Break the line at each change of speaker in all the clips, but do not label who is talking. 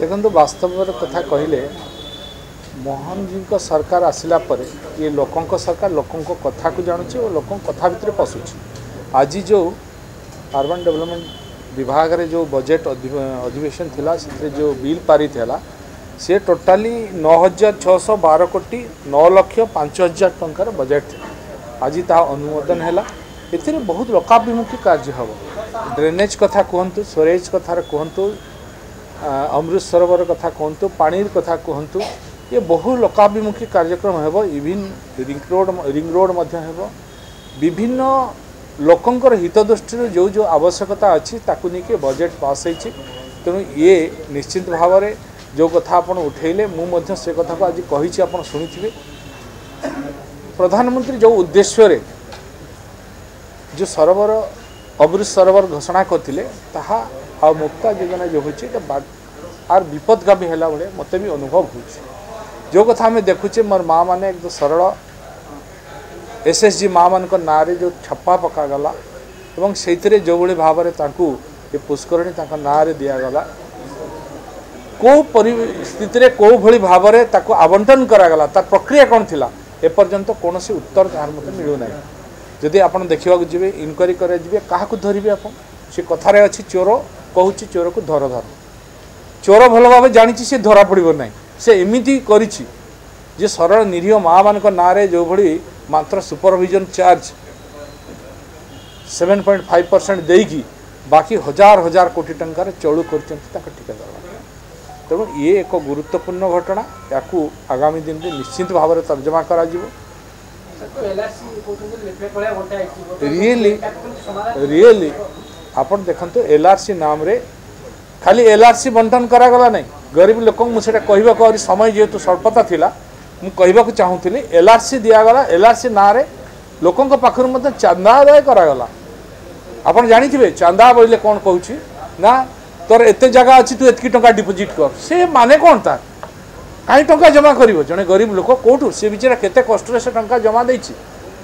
देखो वास्तव कथा कहले मोहन जी को सरकार आसला पर ये लोकों सरकार लोकों कथा को जानूँ और लोकों कथा भितर पशुची। आज जो अर्बन डेवलपमेंट विभाग रे जो बजेट अधिवेशन थिला से जो बिल पारित है सी टोटाली 9,612 कोटी 9,05,000 टंकार बजेट थी। आज ता अनुमोदन है ए बहुत लोकाभिमुखी कार्य हम ड्रेनेज कथा कहतु स्टोरेज कथार कहतु अमृत सरोवर कथा कहतु पानी कथा कहतु ये बहु लोकाभिमुखी कार्यक्रम है। इविन रिंग रोड विभिन्न लोकंकर हित दृष्टि जो जो आवश्यकता अच्छी ताकू नहीं बजेट पास होती। तेणु ये निश्चित भाव में जो कथा आप उठेले मुझे से कथा को आज कही आप शुणिथे प्रधानमंत्री जो उद्देश्य रे जो सरोवर अमृत सरोवर घोषणा करते आ मुक्ता योजना जो होची आर विपदगामी है भाई मत भी अनुभव हो जो कथा आम देखुचे मोर माँ मैंने एकदम सरल एसएसजी माँ मान ना जो छप्पा पकागला और से जो भाई भाव में ये पुष्करणी ना दिगला कौ परिस्थिति कौ भली भाव में आवंटन करागला तार प्रक्रिया कौन थी एपर्यंत कौन उत्तर तार मत मिलूना। जदि आप देखा जी इनक्वारी कर क्या धरवे आप से कथार अच्छी चोर कहूँ चोर को धर धर चोर भल भाव जानी सी धरा पड़ो ना से एमती कर सरल निरीह माँ मान ना जो भली मात्र सुपरविजन चार्ज 7.5% देकी बाकी हजार हजार कोटी टंकार चलू कर ठिकादार। तेणु ये एक गुरुत्वपूर्ण घटना या आगामी दिन में निश्चित भाव में तर्जमा करा रियली आप देखते एलआरसी नाम रे खाली एलआरसी बंटन करागला नहीं गरीब लोक मुझे कहवाक समय जेहेतु स्वल्पता थिला मुझे चाहूली एलआरसी दिगला एलआरसी ना रे लोकों पाखर चांदा आदाय करागला। आप जानी चांदा बोले कौन कहूँ ना तोर एत जगह अच्छी तू एतकी टंका डिपोजिट कर से माने कौन तार कहीं टंका जमा कर जड़े गरीब लोक कौटू सी बेचारा केते कष्ट से टंका जमा देछि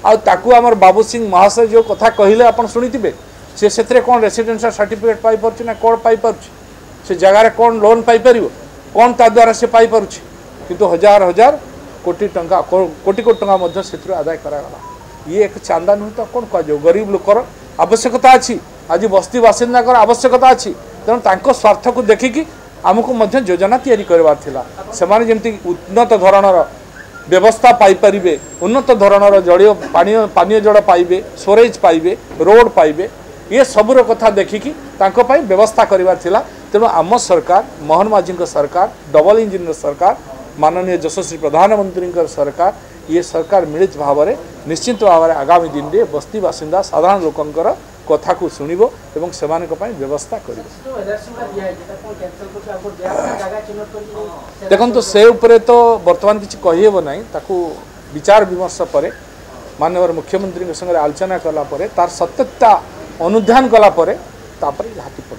आमर बाबू सिंह महाशय जो कथा कहले आप शुणिथे से कौन रेसिडेंशियल सर्टिफिकेट पाई पार्छ ना कौन पाई पार्छ से जगार कौन लोन पाई परिवो कौन ता द्वारा से पाई पारुछि किंतु हजार हजार कोटी टंका कोटी कोटी टंका मध्य से आदाय करागला। ये एक चांदा नुह तो कौन कह गरीब लोकर आवश्यकता अच्छी आज बस्ती बासिंदा आवश्यकता अच्छी तेणु तांको स्वार्थ को देखिकी आमको मध्य योजना तैयारी करवार थिला सेमाने जेमती उन्नत धरणर व्यवस्था पाई परिबे उन्नत धरणर जलीय पानीय जल पाइबे स्टोरेज पाइबे रोड पाइबे ये सबुर कथा देखिकी तांको पाई व्यवस्था करवार थिला। तेणु आम सरकार मोहन माझी सरकार डबल इंजिन सरकार माननीय यशस्वी प्रधानमंत्री सरकार ये सरकार मिलित भाव में निश्चित भाव में आगामी दिन में बस्ती बासिंदा साधारण लोकंकर कथा को शुणव और से व्यवस्था कर देखो से उपरे तो बर्तमान किसी कहीहब ना विचार विमर्श पर माननीय मुख्यमंत्री संगे आलोचना कला तार सत्यता अनुधान कला हाथी पड़े।